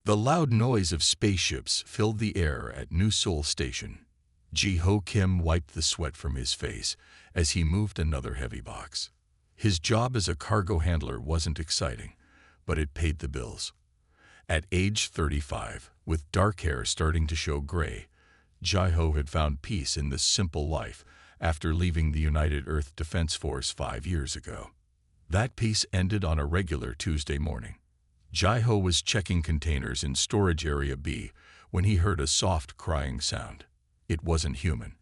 The loud noise of spaceships filled the air at New Seoul Station. Ji-ho Kim wiped the sweat from his face as he moved another heavy box. His job as a cargo handler wasn't exciting, but it paid the bills. At age 35, with dark hair starting to show gray, Ji-ho had found peace in this simple life after leaving the United Earth Defense Force 5 years ago. That peace ended on a regular Tuesday morning. Ji-ho was checking containers in Storage Area B when he heard a soft crying sound. It wasn't human.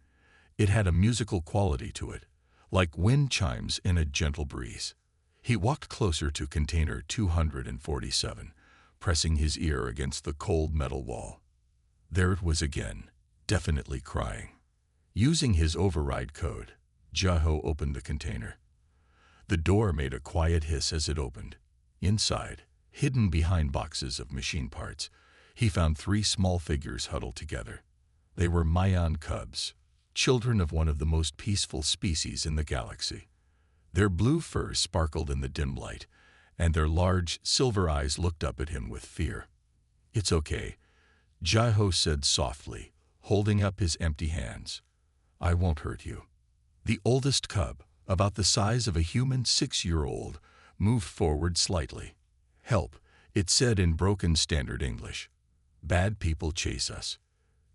It had a musical quality to it, like wind chimes in a gentle breeze. He walked closer to container 247, pressing his ear against the cold metal wall. There it was again, definitely crying. Using his override code, Ji-ho opened the container. The door made a quiet hiss as it opened. Inside, hidden behind boxes of machine parts, he found 3 small figures huddled together. They were Mayan cubs, children of one of the most peaceful species in the galaxy. Their blue fur sparkled in the dim light, and their large, silver eyes looked up at him with fear. "It's okay," Ji-ho said softly, holding up his empty hands. "I won't hurt you." The oldest cub, about the size of a human 6-year-old, moved forward slightly. "Help," it said in broken standard English. "Bad people chase us."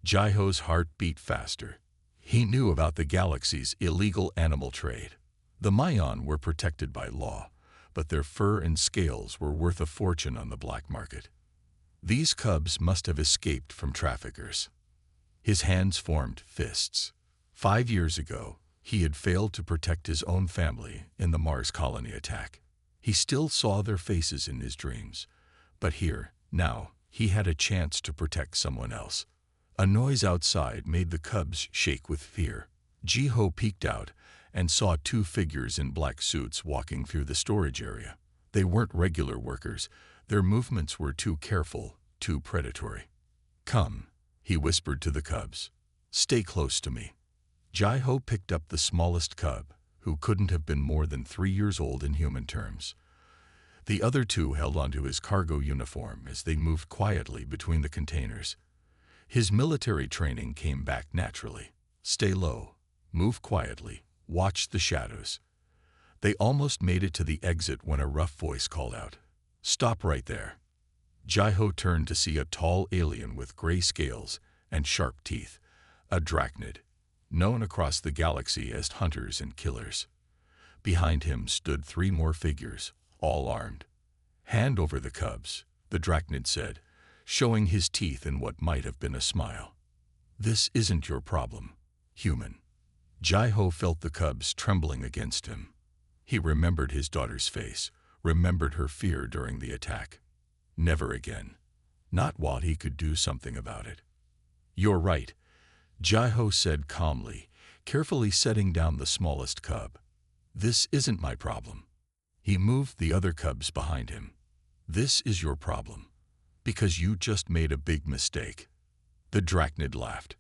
Ji-ho's heart beat faster. He knew about the galaxy's illegal animal trade. The Mayan were protected by law, but their fur and scales were worth a fortune on the black market. These cubs must have escaped from traffickers. His hands formed fists. 5 years ago, he had failed to protect his own family in the Mars colony attack. He still saw their faces in his dreams, but here, now, he had a chance to protect someone else. A noise outside made the cubs shake with fear. Ji-ho peeked out and saw 2 figures in black suits walking through the storage area. They weren't regular workers. Their movements were too careful, too predatory. "Come," he whispered to the cubs. "Stay close to me." Ji-ho picked up the smallest cub, who couldn't have been more than 3 years old in human terms. The other 2 held onto his cargo uniform as they moved quietly between the containers. His military training came back naturally. Stay low, move quietly, watch the shadows. They almost made it to the exit when a rough voice called out, "Stop right there." Ji-ho turned to see a tall alien with gray scales and sharp teeth, a drachnid, known across the galaxy as hunters and killers. Behind him stood 3 more figures, all armed. "Hand over the cubs," the drachnid said, showing his teeth in what might have been a smile. "This isn't your problem, human." Ji-ho felt the cubs trembling against him. He remembered his daughter's face, remembered her fear during the attack. Never again. Not while he could do something about it. "You're right," Ji-ho said calmly, carefully setting down the smallest cub. "This isn't my problem." He moved the other cubs behind him. "This is your problem, because you just made a big mistake." The drachnid laughed.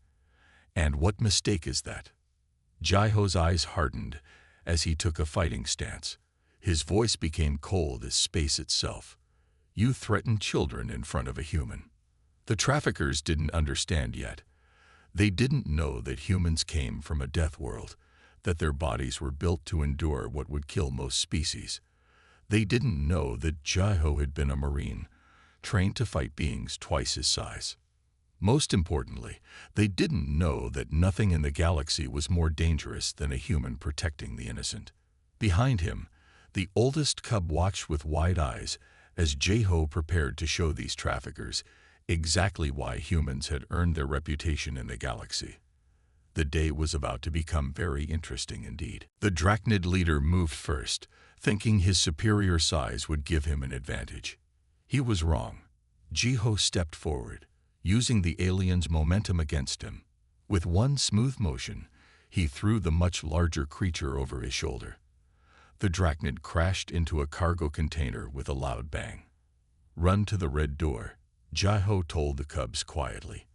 "And what mistake is that?" Ji-ho's eyes hardened as he took a fighting stance. His voice became cold as space itself. "You threatened children in front of a human." The traffickers didn't understand yet. They didn't know that humans came from a death world, that their bodies were built to endure what would kill most species. They didn't know that Ji-ho had been a Marine, trained to fight beings twice his size. Most importantly, they didn't know that nothing in the galaxy was more dangerous than a human protecting the innocent. Behind him, the oldest cub watched with wide eyes as Ji-ho prepared to show these traffickers exactly why humans had earned their reputation in the galaxy. The day was about to become very interesting indeed. The drachnid leader moved first, thinking his superior size would give him an advantage. He was wrong. Ji-ho stepped forward, using the alien's momentum against him. With one smooth motion, he threw the much larger creature over his shoulder. The drachnid crashed into a cargo container with a loud bang. "Run to the red door," Ji-ho told the cubs quietly.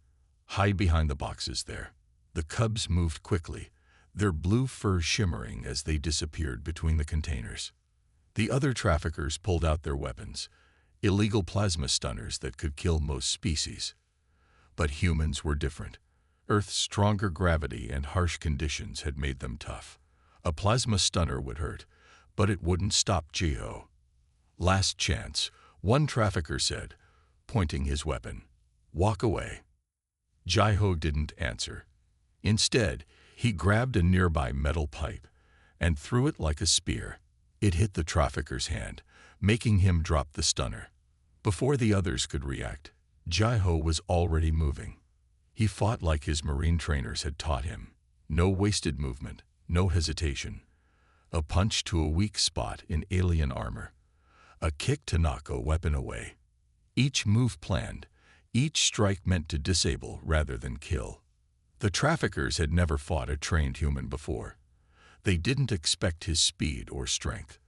"Hide behind the boxes there." The cubs moved quickly, their blue fur shimmering as they disappeared between the containers. The other traffickers pulled out their weapons. illegal plasma stunners that could kill most species. But humans were different. Earth's stronger gravity and harsh conditions had made them tough. A plasma stunner would hurt, but it wouldn't stop Jiho. "Last chance," one trafficker said, pointing his weapon. "Walk away." Jiho didn't answer. Instead, he grabbed a nearby metal pipe and threw it like a spear. It hit the trafficker's hand, making him drop the stunner. Before the others could react, Jiho was already moving. He fought like his Marine trainers had taught him. No wasted movement, no hesitation. A punch to a weak spot in alien armor. A kick to knock a weapon away. Each move planned, each strike meant to disable rather than kill. The traffickers had never fought a trained human before. They didn't expect his speed or strength.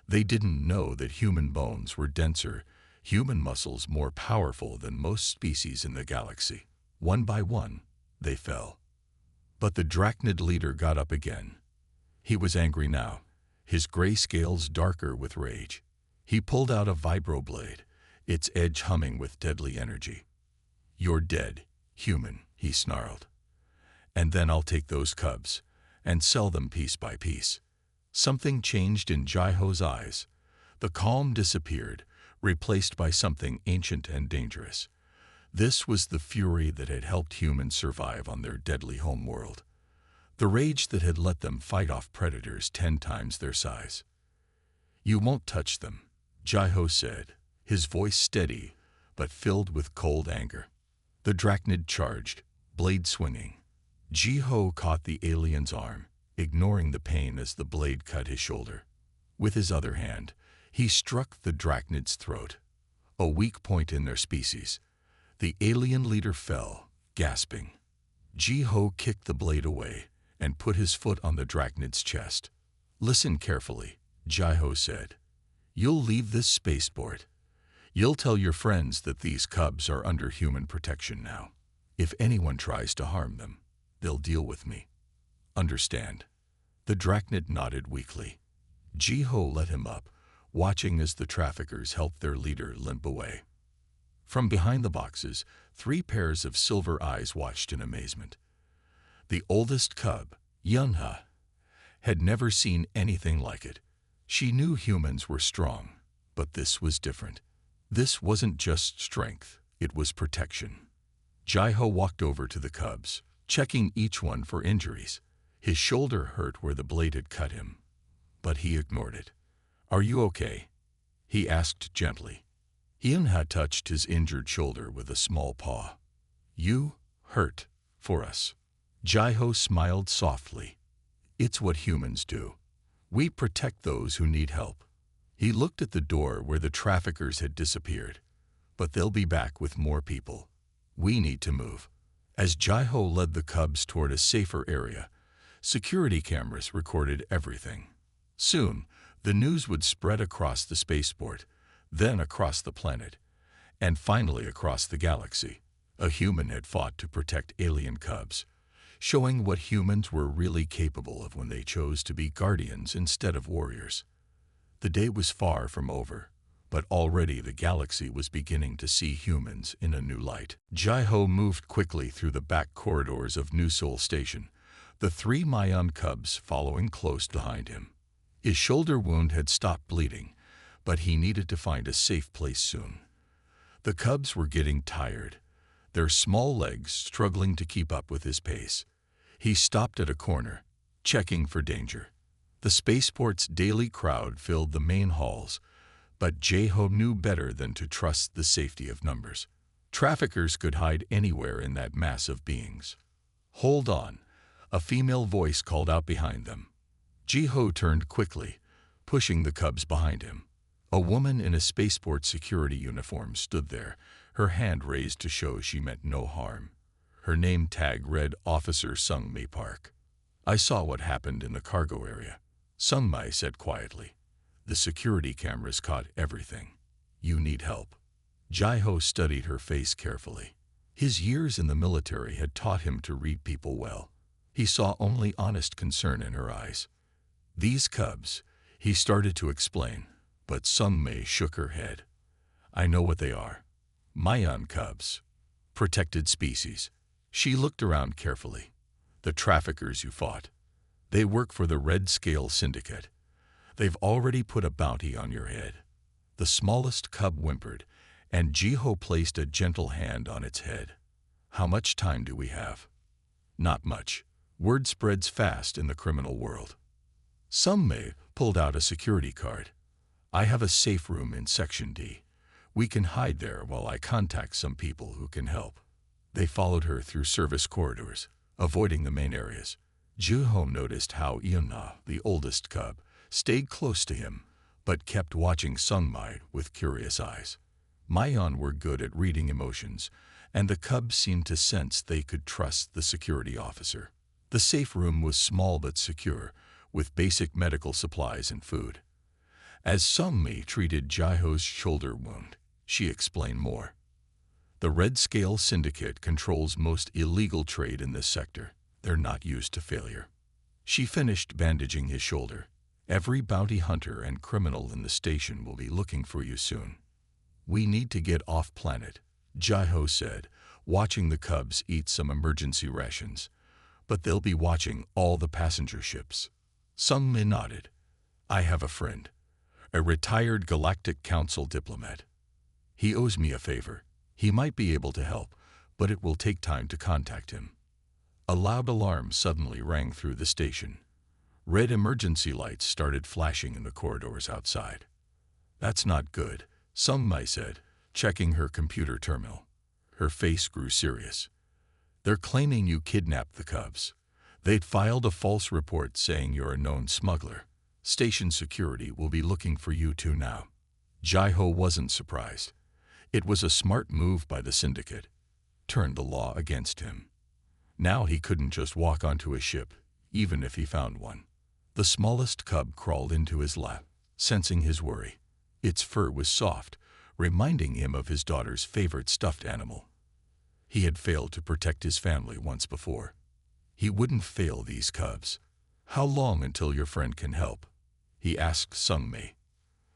They didn't know that human bones were denser, human muscles more powerful than most species in the galaxy. One by one, they fell. But the Drachnid leader got up again. He was angry now, his gray scales darker with rage. He pulled out a vibroblade, its edge humming with deadly energy. "You're dead, human," he snarled. "And then I'll take those cubs and sell them piece by piece." Something changed in Jiho's eyes. The calm disappeared, replaced by something ancient and dangerous. This was the fury that had helped humans survive on their deadly homeworld. The rage that had let them fight off predators 10 times their size. "You won't touch them," Jiho said, his voice steady but filled with cold anger. The Drachnid charged, blade swinging. Jiho caught the alien's arm, ignoring the pain as the blade cut his shoulder. With his other hand, he struck the Drachnid's throat, a weak point in their species. The alien leader fell, gasping. Jiho kicked the blade away and put his foot on the Drachnid's chest. "Listen carefully," Jiho said. "You'll leave this spaceport. You'll tell your friends that these cubs are under human protection now. If anyone tries to harm them, they'll deal with me. Understand?" The Drachnid nodded weakly. Jiho let him up, watching as the traffickers helped their leader limp away. From behind the boxes, 3 pairs of silver eyes watched in amazement. The oldest cub, Yunha, had never seen anything like it. She knew humans were strong, but this was different. This wasn't just strength, it was protection. Jiho walked over to the cubs, checking each one for injuries. His shoulder hurt where the blade had cut him, but he ignored it. "Are you okay?" he asked gently. Yunha touched his injured shoulder with a small paw. "You hurt for us." Jiho smiled softly. "It's what humans do. We protect those who need help." He looked at the door where the traffickers had disappeared. "But they'll be back with more people. We need to move." As Jiho led the cubs toward a safer area, security cameras recorded everything. Soon, the news would spread across the spaceport, then across the planet, and finally across the galaxy. A human had fought to protect alien cubs, showing what humans were really capable of when they chose to be guardians instead of warriors. The day was far from over, but already the galaxy was beginning to see humans in a new light. Jiho moved quickly through the back corridors of New Sol Station, the 3 Mayan cubs following close behind him. His shoulder wound had stopped bleeding, but he needed to find a safe place soon. The cubs were getting tired, their small legs struggling to keep up with his pace. He stopped at a corner, checking for danger. The spaceport's daily crowd filled the main halls, but Jiho knew better than to trust the safety of numbers. Traffickers could hide anywhere in that mass of beings. "Hold on," a female voice called out behind them. Jiho turned quickly, pushing the cubs behind him. A woman in a spaceport security uniform stood there, her hand raised to show she meant no harm. Her name tag read Officer Sungmei Park. "I saw what happened in the cargo area," Sungmei said quietly. "The security cameras caught everything. You need help." Jiho studied her face carefully. His years in the military had taught him to read people well. He saw only honest concern in her eyes. "These cubs," he started to explain, but Sungmei shook her head. I know what they are. Mayan cubs. Protected species. She looked around carefully. The traffickers you fought. They work for the Red Scale Syndicate. They've already put a bounty on your head. The smallest cub whimpered, and Jiho placed a gentle hand on its head. How much time do we have? Not much. Word spreads fast in the criminal world. Sungmei pulled out a security card. I have a safe room in Section D. We can hide there while I contact some people who can help. They followed her through service corridors, avoiding the main areas. Jiho noticed how Iona, the oldest cub, stayed close to him, but kept watching Sungmei with curious eyes. Mayan were good at reading emotions, and the cubs seemed to sense they could trust the security officer. The safe room was small but secure, with basic medical supplies and food. As Sungmei treated Jiho's shoulder wound, she explained more. The Red Scale Syndicate controls most illegal trade in this sector. They're not used to failure. She finished bandaging his shoulder. Every bounty hunter and criminal in the station will be looking for you soon. We need to get off planet, Jiho said, watching the cubs eat some emergency rations. But they'll be watching all the passenger ships. Sungmei nodded. I have a friend, a retired Galactic Council diplomat. He owes me a favor. He might be able to help, but it will take time to contact him. A loud alarm suddenly rang through the station. Red emergency lights started flashing in the corridors outside. That's not good, Sungmei said, checking her computer terminal. Her face grew serious. They're claiming you kidnapped the cubs. They'd filed a false report saying you're a known smuggler. Station security will be looking for you too now. Jiho wasn't surprised. It was a smart move by the syndicate. Turned the law against him. Now he couldn't just walk onto a ship, even if he found one. The smallest cub crawled into his lap, sensing his worry. Its fur was soft, reminding him of his daughter's favorite stuffed animal. He had failed to protect his family once before. He wouldn't fail these cubs. How long until your friend can help? He asked Sungmei.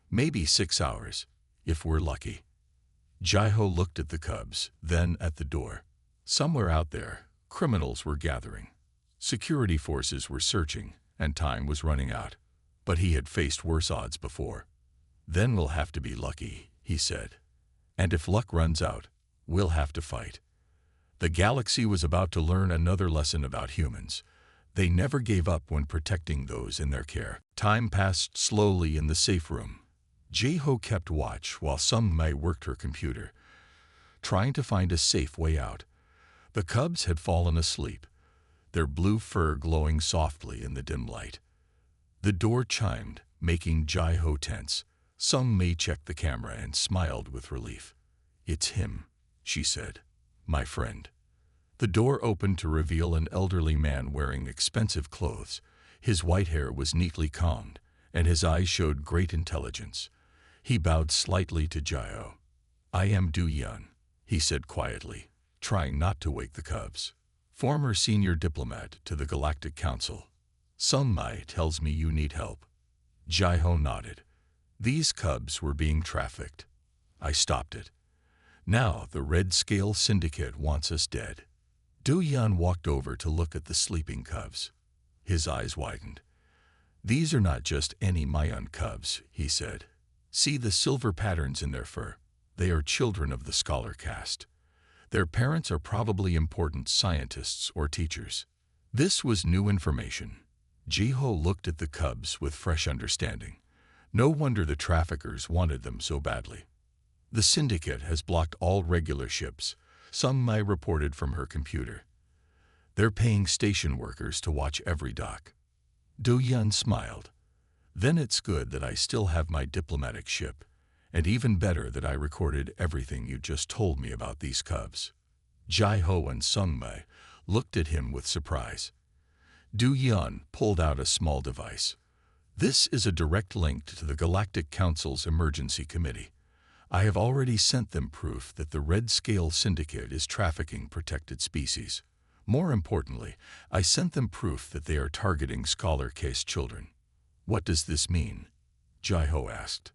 Maybe 6 hours, if we're lucky. Jiho looked at the cubs, then at the door. Somewhere out there, criminals were gathering. Security forces were searching, and time was running out. But he had faced worse odds before. Then we'll have to be lucky, he said. And if luck runs out, we'll have to fight. The galaxy was about to learn another lesson about humans. They never gave up when protecting those in their care. Time passed slowly in the safe room. Jiho kept watch while Sungmei worked her computer, trying to find a safe way out. The cubs had fallen asleep, their blue fur glowing softly in the dim light. The door chimed, making Jiho tense. Sungmei checked the camera and smiled with relief. It's him, she said. My friend. The door opened to reveal an elderly man wearing expensive clothes. His white hair was neatly combed, and his eyes showed great intelligence. He bowed slightly to Jiho. I am Du Yun, he said quietly, trying not to wake the cubs. Former senior diplomat to the Galactic Council. Sungmei tells me you need help. Jiho nodded. These cubs were being trafficked. I stopped it. Now the Red Scale Syndicate wants us dead. Du Yun walked over to look at the sleeping cubs. His eyes widened. These are not just any Mayan cubs, he said. See the silver patterns in their fur. They are children of the scholar caste. Their parents are probably important scientists or teachers. This was new information. Jiho looked at the cubs with fresh understanding. No wonder the traffickers wanted them so badly. The syndicate has blocked all regular ships, Sungmei reported from her computer. They're paying station workers to watch every dock. Du Yun smiled. Then it's good that I still have my diplomatic ship, and even better that I recorded everything you just told me about these cubs. Jiho and Sungmei looked at him with surprise. Du Yun pulled out a small device. This is a direct link to the Galactic Council's Emergency Committee. I have already sent them proof that the Red Scale Syndicate is trafficking protected species. More importantly, I sent them proof that they are targeting scholar caste children. What does this mean? Jiho asked.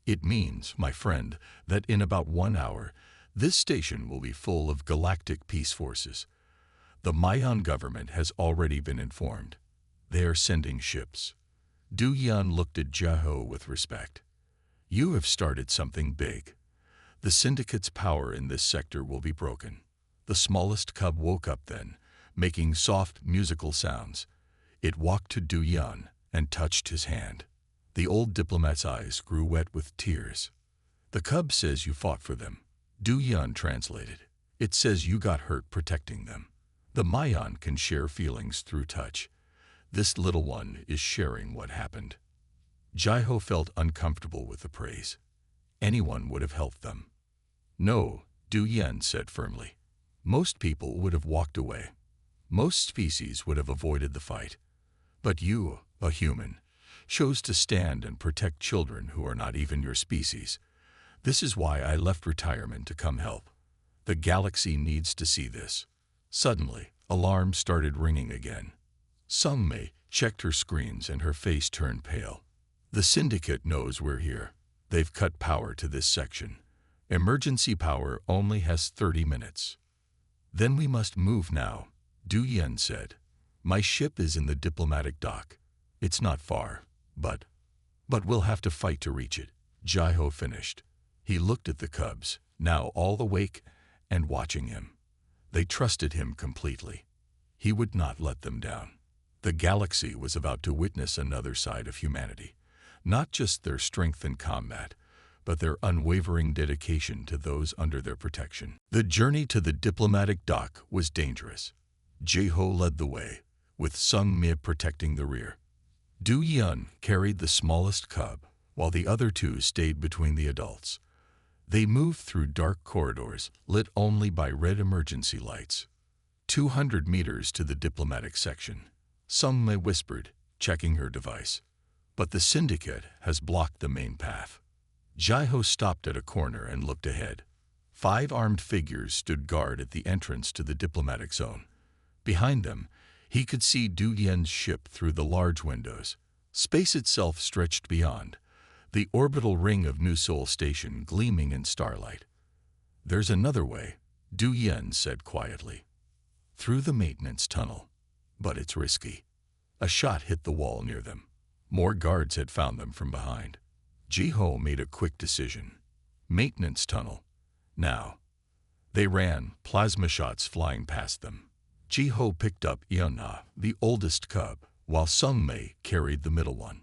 It means, my friend, that in about 1 hour, this station will be full of galactic peace forces. The Mayan government has already been informed. They are sending ships. Du Yan looked at Jiaho with respect. You have started something big. The syndicate's power in this sector will be broken. The smallest cub woke up then, making soft musical sounds. It walked to Du Yan and touched his hand. The old diplomat's eyes grew wet with tears. The cub says you fought for them. Du Yan translated. It says you got hurt protecting them. The Mayan can share feelings through touch. This little one is sharing what happened. Jiaho felt uncomfortable with the praise. Anyone would have helped them. No, Du Yan said firmly. Most people would have walked away. Most species would have avoided the fight. But you, a human, chose to stand and protect children who are not even your species. This is why I left retirement to come help. The galaxy needs to see this. Suddenly, alarms started ringing again. Sung Mei checked her screens and her face turned pale. The syndicate knows we're here. They've cut power to this section. Emergency power only has 30 minutes. Then we must move now, Du Yan said. My ship is in the diplomatic dock. It's not far, but we'll have to fight to reach it. Jiaho finished. He looked at the cubs, now all awake and watching him. They trusted him completely. He would not let them down. The galaxy was about to witness another side of humanity, not just their strength in combat, but their unwavering dedication to those under their protection. The journey to the diplomatic dock was dangerous. Jiaho led the way, with Sung Mi protecting the rear. Du Yan carried the smallest cub, while the other two stayed between the adults. They moved through dark corridors, lit only by red emergency lights. 200 meters to the diplomatic section. Sung Mi whispered, checking her device. But the syndicate has blocked the main path. Jiaho stopped at a corner and looked ahead. 5 armed figures stood guard at the entrance to the diplomatic zone. Behind them, he could see Du Yan's ship through the large windows. Space itself stretched beyond, the orbital ring of New Seoul Station gleaming in starlight. There's another way, Du Yan said quietly. Through the maintenance tunnel. But it's risky. A shot hit the wall near them. More guards had found them from behind. Jiaho made a quick decision. Maintenance tunnel. Now. They ran, plasma shots flying past them. Jiaho picked up Yeonha, the oldest cub, while Sung Mi carried the middle one.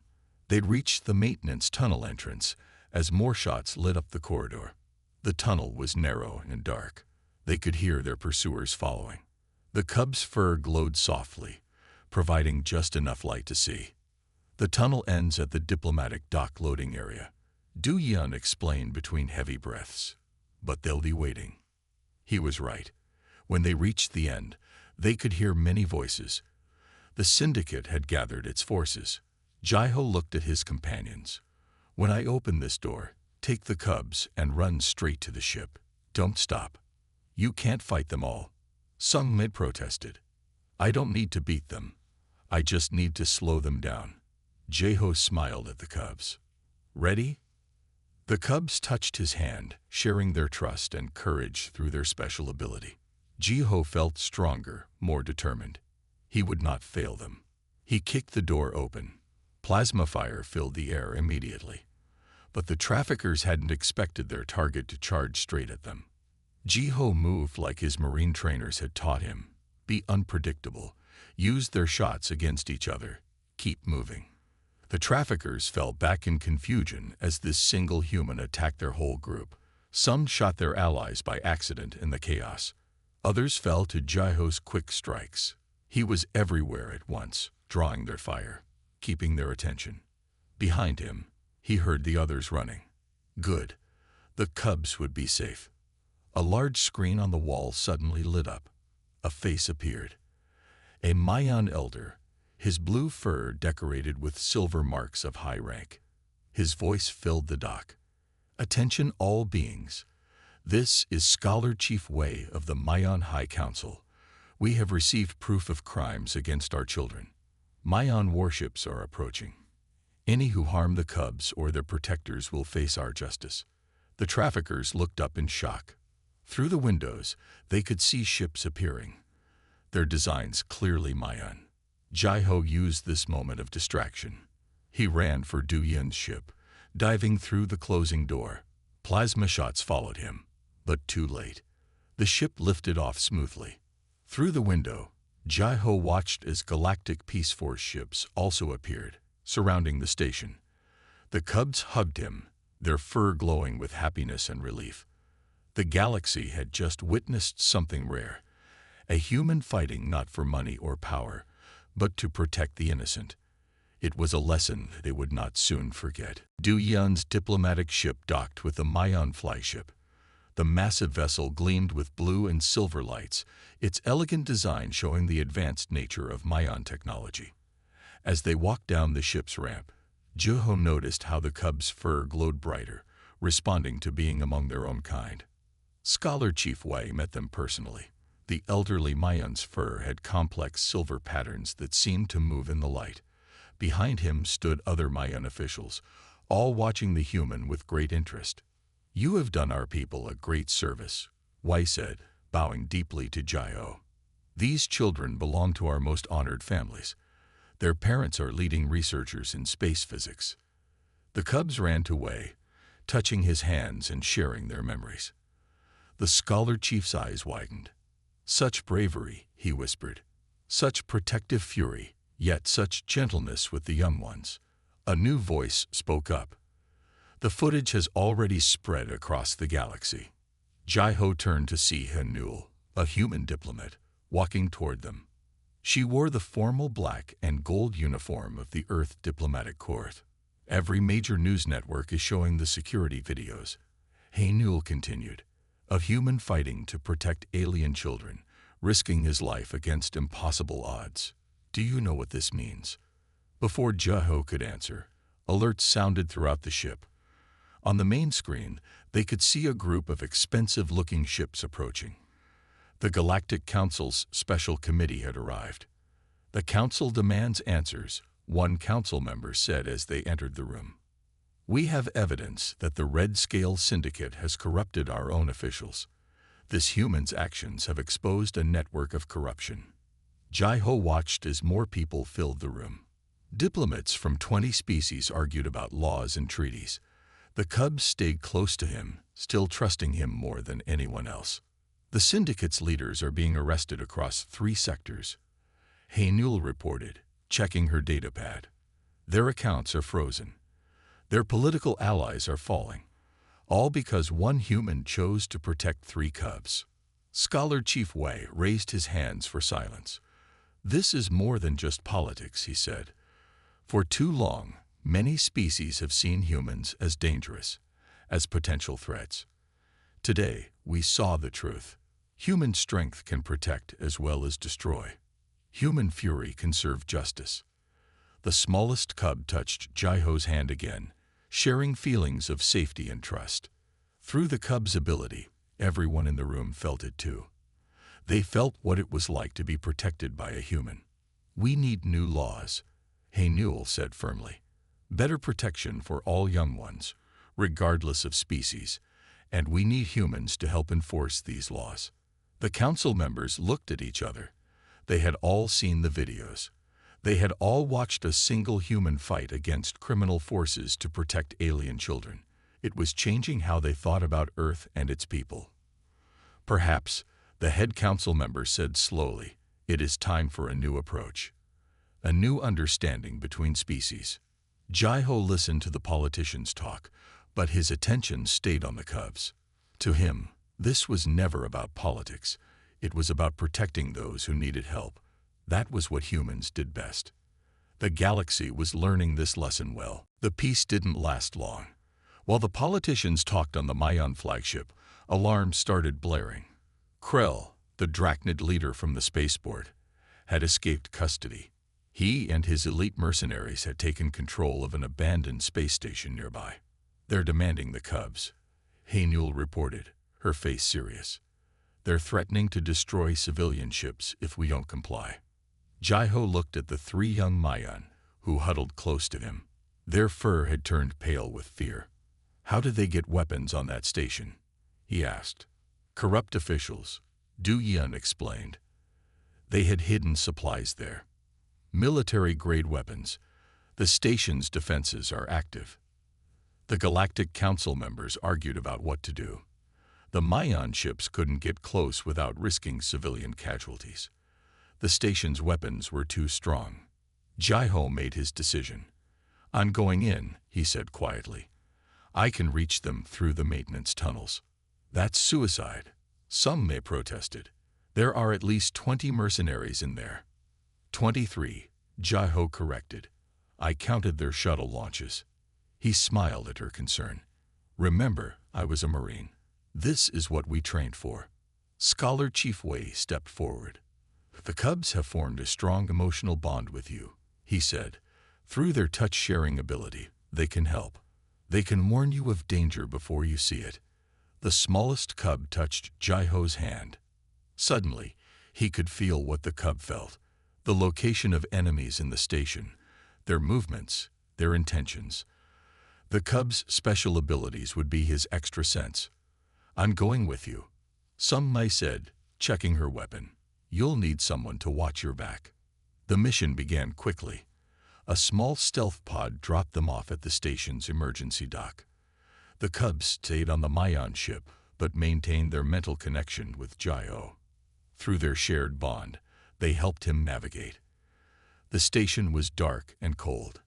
They'd reached the maintenance tunnel entrance as more shots lit up the corridor. The tunnel was narrow and dark. They could hear their pursuers following. The cub's fur glowed softly, providing just enough light to see. The tunnel ends at the diplomatic dock loading area. Du Yan explained between heavy breaths. But they'll be waiting. He was right. When they reached the end, they could hear many voices. The syndicate had gathered its forces. Jiaho looked at his companions. When I open this door, take the cubs and run straight to the ship. Don't stop. You can't fight them all. Sung Mi protested. I don't need to beat them. I just need to slow them down. Jiaho smiled at the cubs. Ready? The cubs touched his hand, sharing their trust and courage through their special ability. Jiaho felt stronger, more determined. He would not fail them. He kicked the door open. Plasma fire filled the air immediately. But the traffickers hadn't expected their target to charge straight at them. Jiaho moved like his marine trainers had taught him. Be unpredictable. Use their shots against each other. Keep moving. The traffickers fell back in confusion as this single human attacked their whole group. Some shot their allies by accident in the chaos. Others fell to Jiaho's quick strikes. He was everywhere at once, drawing their fire, keeping their attention. Behind him, he heard the others running. Good. The cubs would be safe. A large screen on the wall suddenly lit up. A face appeared. A Mayan elder, his blue fur decorated with silver marks of high rank. His voice filled the dock. Attention all beings. This is Scholar Chief Wei of the Mayan High Council. We have received proof of crimes against our children. Mayan warships are approaching. Any who harm the cubs or their protectors will face our justice." The traffickers looked up in shock. Through the windows, they could see ships appearing, their designs clearly Mayan. Jai-Ho used this moment of distraction. He ran for Du Yin's ship, diving through the closing door. Plasma shots followed him, but too late. The ship lifted off smoothly. Through the window, Jai-Ho watched as Galactic Peace Force ships also appeared, surrounding the station. The cubs hugged him, their fur glowing with happiness and relief. The galaxy had just witnessed something rare, a human fighting not for money or power, but to protect the innocent. It was a lesson they would not soon forget. Du Yin's diplomatic ship docked with the Mayan flagship. The massive vessel gleamed with blue and silver lights, its elegant design showing the advanced nature of Mayan technology. As they walked down the ship's ramp, Jai-Ho noticed how the cubs' fur glowed brighter, responding to being among their own kind. Scholar Chief Wei met them personally. The elderly Mayan's fur had complex silver patterns that seemed to move in the light. Behind him stood other Mayan officials, all watching the human with great interest. "You have done our people a great service," Wei said, bowing deeply to Jai-Ho. "These children belong to our most honored families. Their parents are leading researchers in space physics." The cubs ran to Wei, touching his hands and sharing their memories. The Scholar Chief's eyes widened. "Such bravery," he whispered. "Such protective fury, yet such gentleness with the young ones." A new voice spoke up. "The footage has already spread across the galaxy." Jai-Ho turned to see Hanul, a human diplomat, walking toward them. She wore the formal black and gold uniform of the Earth Diplomatic Corps. "Every major news network is showing the security videos," Hanul continued, "of human fighting to protect alien children, risking his life against impossible odds. Do you know what this means?" Before Jai-Ho could answer, alerts sounded throughout the ship. On the main screen, they could see a group of expensive-looking ships approaching. The Galactic Council's special committee had arrived. "The Council demands answers," one council member said as they entered the room. "We have evidence that the Red Scale Syndicate has corrupted our own officials. This human's actions have exposed a network of corruption." Jai-Ho watched as more people filled the room. Diplomats from 20 species argued about laws and treaties. The cubs stayed close to him, still trusting him more than anyone else. "The syndicate's leaders are being arrested across 3 sectors," Hanul reported, checking her datapad. "Their accounts are frozen. Their political allies are falling. All because one human chose to protect 3 cubs." Scholar Chief Wei raised his hands for silence. "This is more than just politics," he said. "For too long, many species have seen humans as dangerous, as potential threats. Today, we saw the truth. Human strength can protect as well as destroy. Human fury can serve justice." The smallest cub touched Jai-Ho's hand again, sharing feelings of safety and trust. Through the cub's ability, everyone in the room felt it too. They felt what it was like to be protected by a human. "We need new laws," Hanul said firmly. "Better protection for all young ones, regardless of species, and we need humans to help enforce these laws." The council members looked at each other. They had all seen the videos. They had all watched a single human fight against criminal forces to protect alien children. It was changing how they thought about Earth and its people. "Perhaps," the head council member said slowly, "it is time for a new approach. A new understanding between species." Jai-Ho listened to the politicians talk, but his attention stayed on the cubs. To him, this was never about politics. It was about protecting those who needed help. That was what humans did best. The galaxy was learning this lesson well. The peace didn't last long. While the politicians talked on the Mayan flagship, alarms started blaring. Krell, the Drachnid leader from the spaceport, had escaped custody. He and his elite mercenaries had taken control of an abandoned space station nearby. "They're demanding the cubs," Hanul reported, her face serious. "They're threatening to destroy civilian ships if we don't comply." Jai-Ho looked at the 3 young Mayan, who huddled close to him. Their fur had turned pale with fear. "How did they get weapons on that station?" he asked. "Corrupt officials," Du Yun explained. "They had hidden supplies there. Military-grade weapons. The station's defenses are active." The Galactic Council members argued about what to do. The Mayan ships couldn't get close without risking civilian casualties. The station's weapons were too strong. Jai-Ho made his decision. "I'm going in," he said quietly. "I can reach them through the maintenance tunnels." "That's suicide," some may protested. "There are at least 20 mercenaries in there." 23, Jai-Ho corrected. "I counted their shuttle launches." He smiled at her concern. "Remember, I was a Marine. This is what we trained for." Scholar Chief Wei stepped forward. "The Cubs have formed a strong emotional bond with you," he said. "Through their touch-sharing ability, they can help. They can warn you of danger before you see it." The smallest cub touched Jai-Ho's hand. Suddenly, he could feel what the cub felt, the location of enemies in the station, their movements, their intentions. The cub's special abilities would be his extra sense. "I'm going with you," Some Mai said, checking her weapon. "You'll need someone to watch your back." The mission began quickly. A small stealth pod dropped them off at the station's emergency dock. The Cubs stayed on the Mayan ship, but maintained their mental connection with Jai-Ho. Through their shared bond, they helped him navigate. The station was dark and cold.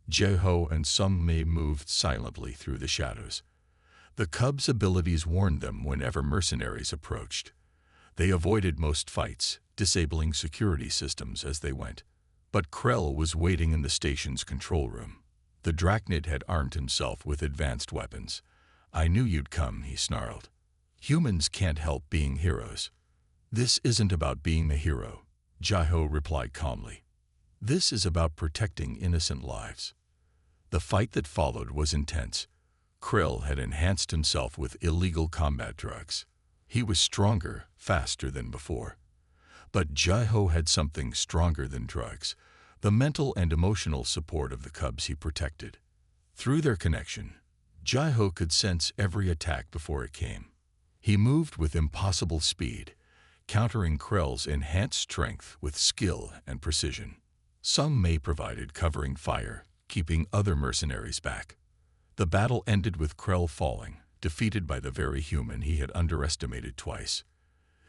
Jai-Ho and Some Mai moved silently through the shadows. The Cubs' abilities warned them whenever mercenaries approached. They avoided most fights, disabling security systems as they went. But Krell was waiting in the station's control room. The Drachnid had armed himself with advanced weapons. "I knew you'd come," he snarled. "Humans can't help being heroes." "This isn't about being a hero," Jai-Ho replied calmly. "This is about protecting innocent lives." The fight that followed was intense. Krill had enhanced himself with illegal combat drugs. He was stronger, faster than before. But Jai-Ho had something stronger than drugs, the mental and emotional support of the Cubs he protected. Through their connection, Jai-Ho could sense every attack before it came. He moved with impossible speed, countering Krell's enhanced strength with skill and precision. Some Mai provided covering fire, keeping other mercenaries back. The battle ended with Krell falling, defeated by the very human he had underestimated twice.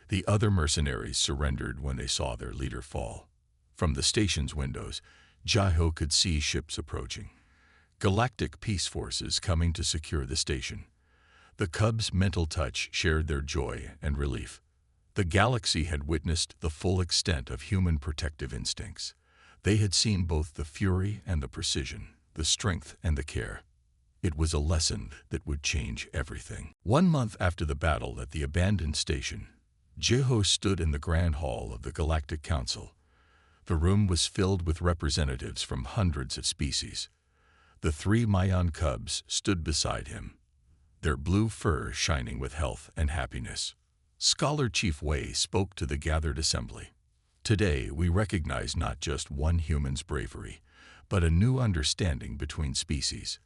The other mercenaries surrendered when they saw their leader fall. From the station's windows, Jai-Ho could see ships approaching. Galactic peace forces coming to secure the station. The Cubs' mental touch shared their joy and relief. The galaxy had witnessed the full extent of human protective instincts. They had seen both the fury and the precision, the strength and the care. It was a lesson that would change everything. 1 month after the battle at the abandoned station, Jai-Ho stood in the Grand Hall of the Galactic Council. The room was filled with representatives from hundreds of species. The 3 Mayan cubs stood beside him, their blue fur shining with health and happiness. Scholar Chief Wei spoke to the gathered assembly. "Today we recognize not just one human's bravery, but a new understanding between species.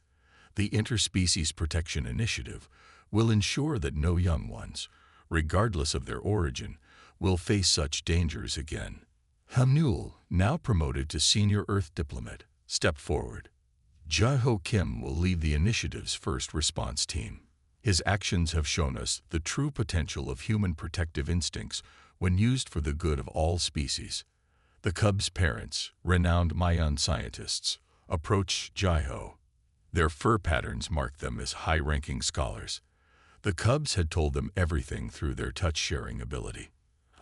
The Interspecies Protection Initiative will ensure that no young ones, regardless of their origin, will face such dangers again." Hamnul, now promoted to Senior Earth Diplomat, stepped forward. Jai-Ho Kim will lead the initiative's first response team. His actions have shown us the true potential of human protective instincts when used for the good of all species. The Cubs' parents, renowned Mayan scientists, approached Jai-Ho. Their fur patterns marked them as high-ranking scholars. The Cubs had told them everything through their touch-sharing ability.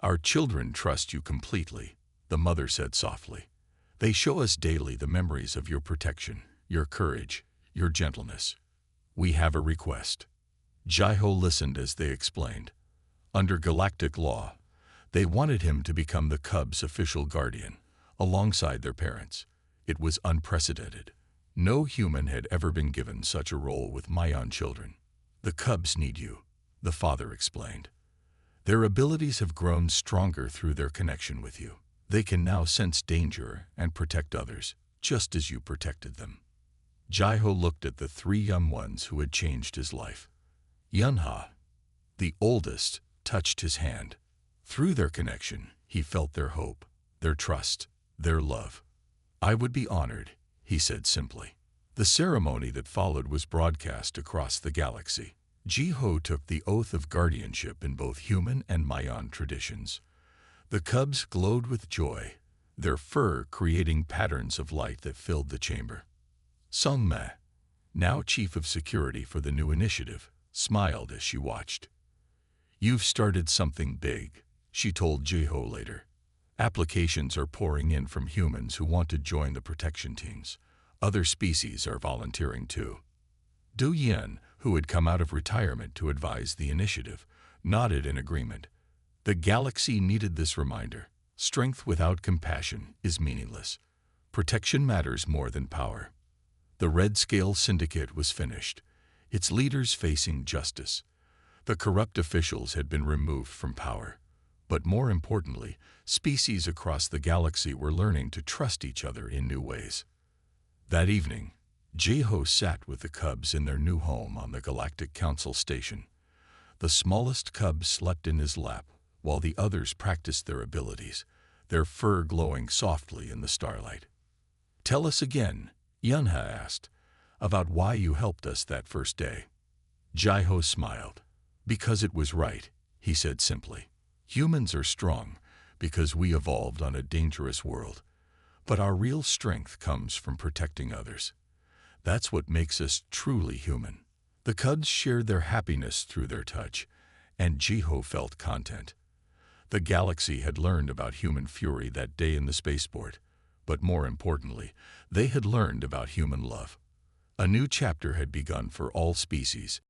"Our children trust you completely," the mother said softly. "They show us daily the memories of your protection, your courage, your gentleness. We have a request." Jai-Ho listened as they explained. Under galactic law, they wanted him to become the Cubs' official guardian, alongside their parents. It was unprecedented. No human had ever been given such a role with Mayan children. "The Cubs need you," the father explained. "Their abilities have grown stronger through their connection with you. They can now sense danger and protect others, just as you protected them." Jaiho looked at the three young ones who had changed his life. Yunha, the oldest, touched his hand. Through their connection, he felt their hope, their trust, their love. "I would be honored," he said simply. The ceremony that followed was broadcast across the galaxy. Jiho took the oath of guardianship in both human and Mayan traditions. The cubs glowed with joy, their fur creating patterns of light that filled the chamber. Sungme, now chief of security for the new initiative, smiled as she watched. "You've started something big," she told Jiho later. "Applications are pouring in from humans who want to join the protection teams. Other species are volunteering too." Du Yin, who had come out of retirement to advise the initiative, nodded in agreement. The galaxy needed this reminder. Strength without compassion is meaningless. Protection matters more than power. The Red Scale Syndicate was finished, its leaders facing justice. The corrupt officials had been removed from power. But more importantly, species across the galaxy were learning to trust each other in new ways. That evening, Jiho sat with the cubs in their new home on the Galactic Council station. The smallest cub slept in his lap, while the others practiced their abilities, their fur glowing softly in the starlight. "Tell us again," Yunha asked, "about why you helped us that first day." Jiho smiled. "Because it was right," he said simply. "Humans are strong because we evolved on a dangerous world. But our real strength comes from protecting others. That's what makes us truly human." The cubs shared their happiness through their touch, and Jiho felt content. The galaxy had learned about human fury that day in the spaceport, but more importantly, they had learned about human love. A new chapter had begun for all species,